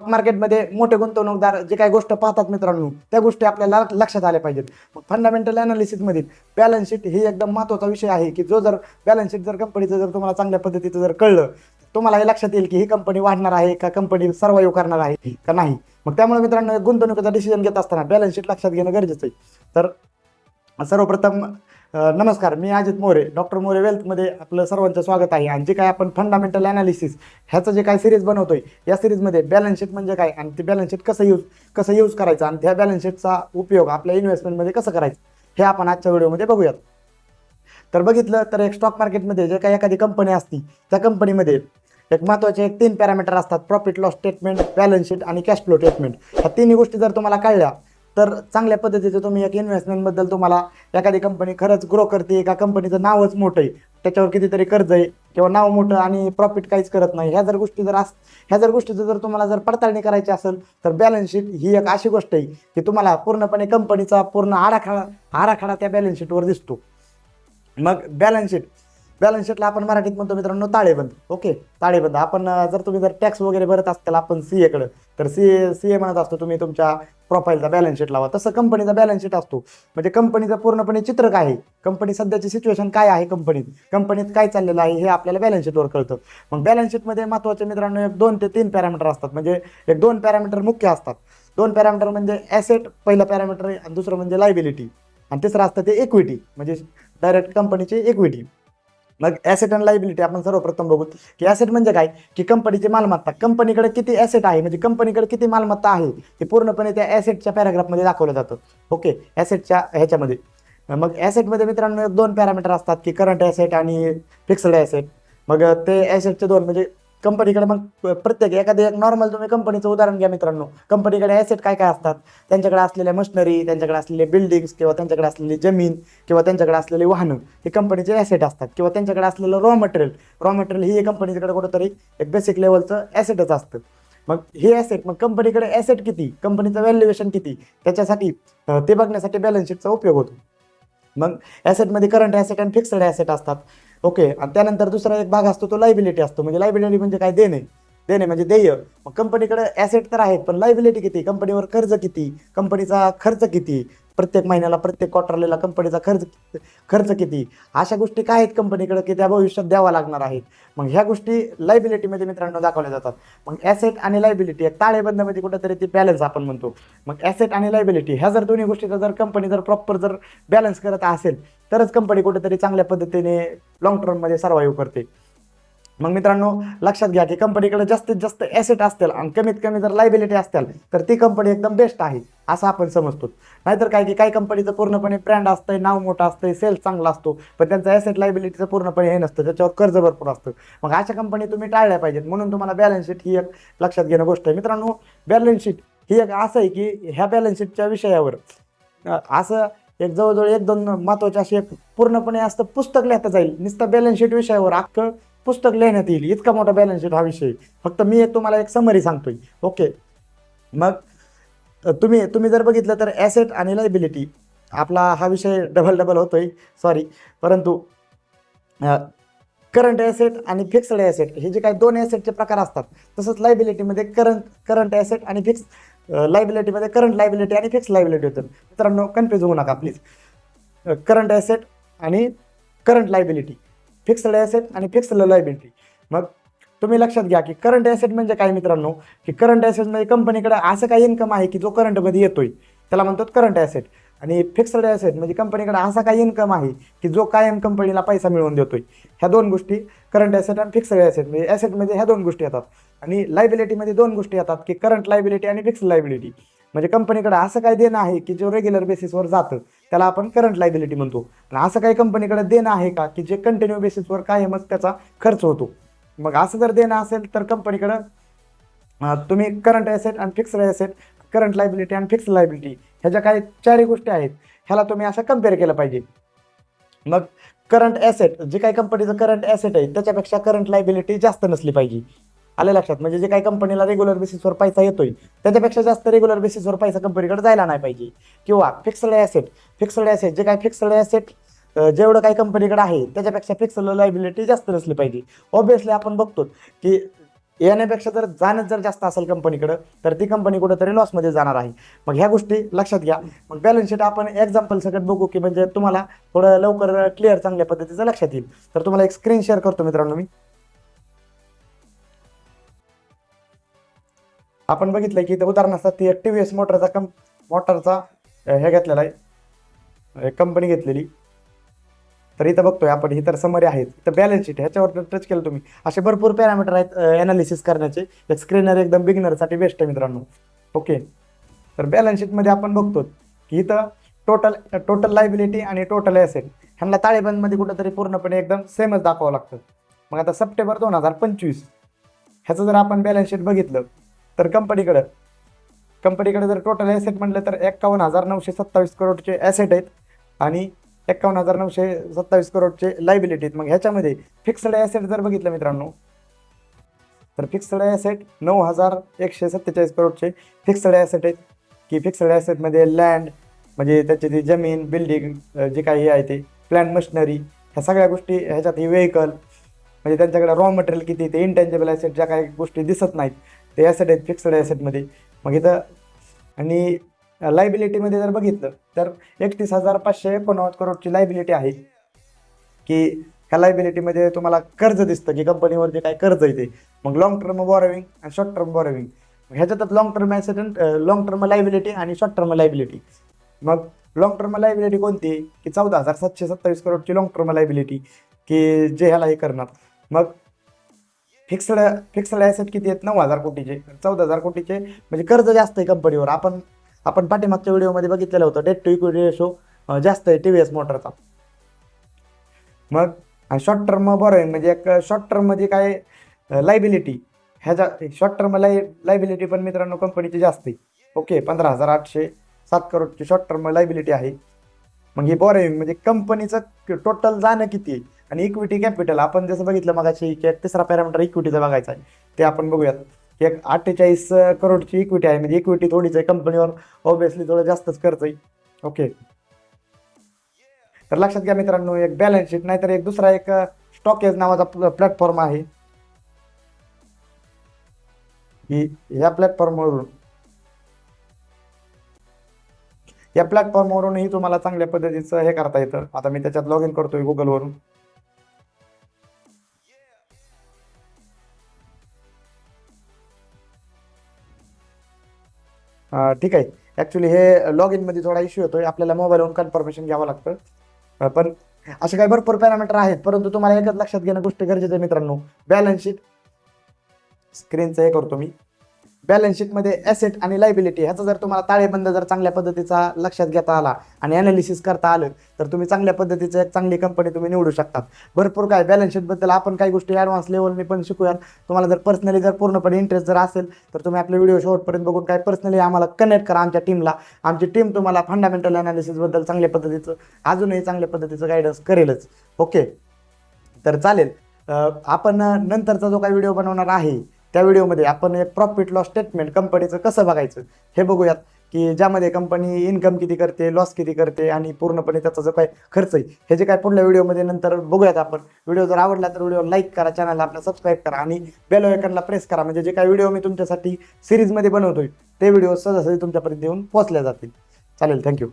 Stock मार्केटमध्ये मोठे गुंतवणूकदार जे काही गोष्ट पाहतात मित्रांनो, त्या गोष्टी आपल्याला लक्षात आल्या पाहिजेत. मग फंडामेंटल अनालिसिसमध्ये बॅलन्स शीट ही एकदम महत्त्वाचा विषय आहे, की जो जर बॅलन्स शीट जर कंपनीचं जर तुम्हाला चांगल्या पद्धतीचं जर कळलं, तुम्हाला हे लक्षात येईल की ही कंपनी वाढणार आहे का, कंपनी सर्वाईव्ह करणार आहे का नाही. मग त्यामुळे मित्रांनो गुंतवणुकीचा डिसिजन घेत असताना बॅलन्स शीट लक्षात घेणं गरजेचं आहे. तर सर्वप्रथम नमस्कार, मी अजित मोरे, डॉक्टर मोरे वेल्थमध्ये आपलं सर्वांचं स्वागत आहे. आणि जे काय आपण फंडामेंटल अनालिसिस ह्याचं जे काय सिरीज बनवतोय, या सिरीजमध्ये बॅलन्स शीट म्हणजे काय आणि ते बॅलन्स शीट कसं यूज करायचं आणि त्या बॅलन्स शीटचा उपयोग आपल्या इन्व्हेस्टमेंटमध्ये कसं करायचं हे आपण आजच्या व्हिडिओमध्ये बघूयात. तर बघितलं तर एक स्टॉक मार्केटमध्ये जे काही एखादी कंपनी असती, त्या कंपनीमध्ये एक महत्त्वाचे 3 पॅरामीटर असतात: profit loss statement, balance sheet आणि कॅश फ्लो स्टेटमेंट. ह्या तिन्ही गोष्टी जर तुम्हाला कळल्या तर चांगल्या पद्धतीचे तुम्ही एक इन्व्हेस्टमेंटबद्दल, तुम्हाला एखादी कंपनी खरंच ग्रो करते का, कंपनीचं नावच मोठं आहे, त्याच्यावर कितीतरी कर्ज आहे, किंवा नाव मोठं आणि प्रॉफिट काहीच करत नाही, ह्या जर गोष्टीचं जर तुम्हाला जर पडताळणी करायची असेल तर बॅलन्स शीट ही एक अशी गोष्ट आहे की तुम्हाला पूर्णपणे कंपनीचा पूर्ण आराखडा त्या बॅलन्स शीटवर दिसतो. मग बॅलन्स शीटला आपण मराठीत म्हणतो मित्रांनो ताळेबंद. ओके, ताळेबंद. आपण जर तुम्ही जर टॅक्स वगैरे भरत असताल आपण सीएकडे, तर सीए म्हणत असतो तुम्ही तुमच्या प्रोफाईलचा बॅलन्स शीट लावा. तसं कंपनीचा बॅलन्स शीट असतो, म्हणजे कंपनीचं पूर्णपणे चित्र काय आहे, कंपनी सध्याची सिच्युएशन काय आहे, कंपनीत काय चाललेलं आहे हे आपल्याला बॅलन्स शीटवर कळतं. मग बॅलन्स शीटमध्ये महत्त्वाचे मित्रांनो एक 2 ते 3 पॅरामीटर असतात, म्हणजे एक 2 पॅरामीटर मुख्य असतात. 2 पॅरामीटर म्हणजे ॲसेट पहिलं पॅरामीटर आहे, आणि दुसरं म्हणजे लायबिलिटी, आणि तिसरं असतं ते इक्विटी, म्हणजे डायरेक्ट कंपनीची इक्विटी. मग ॲसेट आणि लायबिलिटी आपण सर्वप्रथम बघू की ॲसेट म्हणजे काय, की कंपनीची मालमत्ता, कंपनीकडे किती ॲसेट आहे, म्हणजे कंपनीकडे किती मालमत्ता आहे ते पूर्णपणे त्या ॲसेटच्या पॅराग्राफमध्ये दाखवलं जातं. ओके, ॲसेटच्या ह्याच्यामध्ये. मग ॲसेटमध्ये मित्रांनो एक 2 पॅरामीटर असतात की करंट ॲसेट आणि फिक्स्ड ॲसेट. मग ते ॲसेटचे 2 म्हणजे कंपनीकडे, मग प्रत्येक एखादी एक नॉर्मल तुम्ही कंपनीचं उदाहरण घ्या मित्रांनो, कंपनीकडे ॲसेट काय काय असतात, त्यांच्याकडे असलेल्या मशिनरी, त्यांच्याकडे असलेले बिल्डिंग्स, किंवा त्यांच्याकडे असलेली जमीन, किंवा त्यांच्याकडे असलेली वाहनं, हे कंपनीचे ॲसेट असतात. किंवा त्यांच्याकडे असलेलं रॉ मटेरियल ही कंपनीकडे कुठंतरी एक बेसिक लेवलचं ॲसेटच असतं. मग हे ॲसेट, मग कंपनीकडे ॲसेट किती, कंपनीचं व्हॅल्युएशन किती, त्याच्यासाठी ते बघण्यासाठी बॅलन्स शीटचा उपयोग होतो. मग ॲसेटमध्ये करंट ॲसेट आणि फिक्स्ड ॲसेट असतात. ओके, आणि त्यानंतर दुसरा एक भाग असतो तो लायबिलिटी असतो, म्हणजे लायबिलिटी म्हणजे काय, देणे म्हणजे देय. मग कंपनीकडे ॲसेट तर आहेत, पण लायबिलिटी किती, कंपनीवर कर्ज किती, कंपनीचा खर्च किती, प्रत्येक महिन्याला प्रत्येक क्वार्टरला कंपनीचा खर्च किती, अशा गोष्टी काय आहेत कंपनीकडे की त्या भविष्यात द्यावा लागणार आहेत. मग ह्या गोष्टी लायबिलिटीमध्ये मित्रांनो दाखवल्या जातात. मग ॲसेट आणि लायबिलिटी एक ताळेबंदामध्ये कुठेतरी ती बॅलन्स आपण म्हणतो. मग ॲसेट आणि लायबिलिटी ह्या जर दोन्ही गोष्टीचा जर कंपनी जर प्रॉपर जर बॅलन्स करत असेल तरच कंपनी कुठेतरी चांगल्या पद्धतीने लॉंग टर्ममध्ये सर्वाईव्ह करते. मग मित्रांनो लक्षात घ्या की कंपनीकडे जास्तीत जास्त ॲसेट असतील आणि कमीत कमी जर लायबिलिटी असतील तर ती कंपनी एकदम बेस्ट आहे असं आपण समजतो. नाहीतर काय की काही कंपनीचं पूर्णपणे ब्रँड असतंय, नाव मोठं असतंय, सेल्स चांगला असतो, पण त्यांचं ॲसेट लायबिलिटीचं पूर्णपणे हे नसतं, त्याच्यावर कर्ज भरपूर असतं. मग अशा कंपनी तुम्ही टाळल्या पाहिजेत. म्हणून तुम्हाला बॅलन्स शीट ही एक लक्षात घेणं गोष्ट आहे मित्रांनो. बॅलन्स शीट ही एक असं आहे की ह्या बॅलन्स शीटच्या विषयावर असं एक जवळजवळ 1-2 महत्त्वाचे असे एक पूर्णपणे असतं पुस्तक लिहिता जाईल, नुसतं बॅलन्स शीट विषयावर अख्खं पुस्तक लिहिण्यात येईल, इतका मोठा बॅलन्स शीट हा विषय. फक्त मी तुम्हाला एक समरी सांगतोय. ओके, मग तुम्ही जर बघितलं तर ॲसेट आणि लायबिलिटी आपला हा विषय डबल होतोय, सॉरी, परंतु करंट ॲसेट आणि फिक्स्ड ॲसेट हे जे काही 2 ॲसेटचे प्रकार असतात, तसंच लायबिलिटीमध्ये करंट ॲसेट आणि लायबिलिटीमध्ये करंट लायबिलिटी आणि फिक्स लायबिलिटी होतं. मित्रांनो कन्फ्यूज होऊ नका प्लीज. करंट ॲसेट आणि करंट लायबिलिटी, फिक्स्ड ॲसेट आणि फिक्स्ड लायबिलिटी. मग तुम्ही लक्षात घ्या की करंट ॲसेट म्हणजे काय मित्रांनो, की करंट ॲसेटमध्ये कंपनीकडे असं काही इन्कम आहे की जो करंटमध्ये येतोय, त्याला म्हणतात करंट ॲसेट. आणि फिक्स्ड ॲसेट म्हणजे कंपनीकडे असा काही इन्कम आहे की जो कायम कंपनीला पैसा मिळवून देतोय. ह्या 2 गोष्टी करंट ॲसेट आणि फिक्स्ड ॲसेट, म्हणजे ॲसेटमध्ये ह्या 2 गोष्टी येतात. आणि लायबिलिटीमध्ये 2 गोष्टी येतात की करंट लायबिलिटी आणि फिक्स्ड लायबिलिटी. म्हणजे कंपनीकडे असं काही देणं आहे की जो रेग्युलर बेसिसवर जातं, त्याला आपण करंट लायबिलिटी म्हणतो. आणि असं काही कंपनीकडे देणं आहे का की जे कंटिन्यू बेसिसवर कायमच त्याचा खर्च होतो. मग असं जर देणं असेल तर कंपनीकडं तुम्ही करंट ॲसेट आणि फिक्स्ड ॲसेट, करंट लायबिलिटी आणि फिक्स्ड लायबिलिटी ह्या ज्या काही 4 गोष्टी आहेत ह्याला तुम्ही असं कम्पेअर केलं पाहिजे. मग करंट ॲसेट, जे काही कंपनीचं करंट ॲसेट आहे त्याच्यापेक्षा करंट लायबिलिटी जास्त नसली पाहिजे. आलं लक्षात, म्हणजे जे काही कंपनीला रेग्युलर बेसिसवर पैसा येतोय त्याच्यापेक्षा जास्त रेग्युलर बेसिसवर पैसा कंपनीकडे जायला नाही पाहिजे. किंवा फिक्स्ड ॲसेट जे काही फिक्स्ड ॲसेट जेवढं काही कंपनीकडे आहे त्याच्यापेक्षा फिक्स्ड लायबिलिटी जास्त नसली पाहिजे. ऑब्विसली आपण बघतो की येण्यापेक्षा जर जाणं जर जास्त असेल कंपनीकडे तर ती कंपनी कुठेतरी लॉसमध्ये जाणार आहे. मग ह्या गोष्टी लक्षात घ्या. मग बॅलन्स शीट आपण एक्झाम्पल सगळं बघू की म्हणजे तुम्हाला थोडं लवकर क्लिअर चांगल्या पद्धतीचं लक्षात येईल. तर तुम्हाला एक स्क्रीन शेअर करतो मित्रांनो मी. आपण बघितलं की उदाहरणार्थ ती TVS मोटरचा हे घेतलेला आहे, कंपनी घेतलेली. तर इथं बघतोय आपण, ही तर समरी आहेत. तर बॅलन्स शीट ह्याच्यावर टच केलं तुम्ही, असे भरपूर पॅरामीटर आहेत अनालिसिस करण्याचे. एक स्क्रीनर एकदम बिगिनरसाठी बेस्ट आहे मित्रांनो. ओके, तर बॅलन्स शीटमध्ये आपण बघतो की इथं टोटल लायबिलिटी आणि टोटल ॲसेट ह्यांना ताळेबंदमध्ये कुठंतरी पूर्णपणे एकदम सेमच दाखवावं लागतं. मग आता सप्टेंबर 2025 ह्याचं जर आपण बॅलन्स शीट बघितलं तर कंपनीकडे जर टोटल ॲसेट म्हटलं तर 51,927 करोडचे ॲसेट आहेत आणि 51,927 करोडचे लायबिलिटी आहेत. मग ह्याच्यामध्ये फिक्स्ड ॲसेट जर बघितलं मित्रांनो तर फिक्स्ड ॲसेट 9,147 करोडचे फिक्स्ड ॲसेट आहेत. की फिक्स्ड ॲसेटमध्ये लँड म्हणजे त्याची ती जमीन, बिल्डिंग, जे काही आहे ते प्लॅन मशिनरी, ह्या सगळ्या गोष्टी ह्याच्यात. ही व्हेकल म्हणजे त्यांच्याकडे रॉ मटेरियल किती, ते इंटेंजेबल ॲसेट ज्या काही गोष्टी दिसत नाहीत ते ॲसेट आहेत फिक्स्ड ॲसेटमध्ये. मग इथं आणि लायबिलिटीमध्ये जर बघितलं तर 31,589 करोडची लायबिलिटी आहे. की ह्या लायबिलिटीमध्ये तुम्हाला कर्ज दिसतं की कंपनीवर जे काय कर्ज आहे ते. मग लॉंग टर्म बॉरोविंग आणि शॉर्ट टर्म बॉरोविंग, ह्याच्यातच long term asset, long term liability आणि शॉर्ट टर्म लायबिलिटी. मग लॉंग टर्म लायबिलिटी कोणती, की 14,727 करोडची लॉंग टर्म लायबिलिटी की जे ह्याला हे करणार. मग फिक्स्ड ॲसेट किती आहेत, 9,000 कोटीचे. 14,000 कोटीचे म्हणजे कर्ज जास्त आहे कंपनीवर. आपण पाठीमागच्या व्हिडिओमध्ये बघितलेलं होतं, डेट टू इक्विटी रेशो जास्त आहे TVS मोटरचा. मग शॉर्ट टर्म बॉरोइंग म्हणजे एक शॉर्ट टर्ममध्ये काय लायबिलिटी, ह्याच्या शॉर्ट टर्म लायबिलिटी पण मित्रांनो कंपनीची जास्त आहे. ओके, 15,807 करोडची शॉर्ट टर्म लायबिलिटी आहे. मग ही बॉरोइंग म्हणजे कंपनीचं टोटल जाणं किती आहे. आणि इक्विटी कॅपिटल आपण जसं बघितलं मगाशी की एक तिसरा पॅरामीटर इक्विटीचा बघायचा आहे, ते आपण बघूयात. की एक 48 करोडची इक्विटी आहे, म्हणजे इक्विटी थोडीच आहे कंपनीवर, ऑब्विसली थोडं जास्तच खर्च आहे. ओके, तर लक्षात घ्या मित्रांनो, एक बॅलन्स शीट नाहीतर एक दुसरा एक स्टॉकेज नावाचा प्लॅटफॉर्म आहे की या प्लॅटफॉर्मवरूनही तुम्हाला चांगल्या पद्धतीचं हे करता येतं. आता मी त्याच्यात लॉग इन करतोय गुगलवरून. ठीक आहे. ॲक्च्युली हे लॉग इनमध्ये थोडा इश्यू होतोय, आपल्याला मोबाईलवरून कन्फर्मेशन घ्यावं लागतं. पण असे काही भरपूर पॅरामीटर आहेत, परंतु तुम्हाला एकच लक्षात घेणं गोष्ट गरजेचं आहे मित्रांनो. बॅलन्स शीट स्क्रीनचं हे करतो मी. बॅलन्स शीटमध्ये ॲसेट आणि लायबिलिटी ह्याचा जर तुम्हाला ताळेबंद जर चांगल्या पद्धतीचा लक्षात घेता आला आणि ॲनालिसिस करता आलं तर तुम्ही चांगल्या पद्धतीचं एक चांगली कंपनी तुम्ही निवडू शकतात. भरपूर काय बॅलन्स शीटबद्दल आपण काही गोष्टी ॲडव्हान्स लेवलने पण शिकूयात. तुम्हाला जर पर्सनली जर पूर्णपणे इंटरेस्ट जर असेल तर तुम्ही आपले व्हिडिओ शेवटपर्यंत बघून काय पर्सनली आम्हाला कनेक्ट करा आमच्या टीमला. आमची टीम तुम्हाला फंडामेंटल ॲनालिसिसबद्दल चांगल्या पद्धतीचं अजूनही चांगल्या पद्धतीचं गायडन्स करेलच. ओके, तर चालेल. आपण नंतरचा जो काही व्हिडिओ बनवणार आहे त्या व्हिडिओमध्ये आपण एक प्रॉफिट लॉस स्टेटमेंट कंपनीचं कसं बघायचं हे बघूयात. की ज्यामध्ये कंपनी इन्कम किती करते, लॉस किती करते आणि पूर्णपणे त्याचा जो काही खर्च आहे हे जे काय पुढल्या व्हिडिओमध्ये नंतर बघूयात आपण. व्हिडिओ जर आवडला तर व्हिडिओ लाईक करा, चॅनलला आपला सबस्क्राईब करा आणि बेल आयकॉनला प्रेस करा, म्हणजे जे काही व्हिडिओ मी तुमच्यासाठी सिरीजमध्ये बनवतोय ते व्हिडिओ सहजासहजी तुमच्यापर्यंत येऊन पोहोचल्या जातील. चालेल, थँक्यू.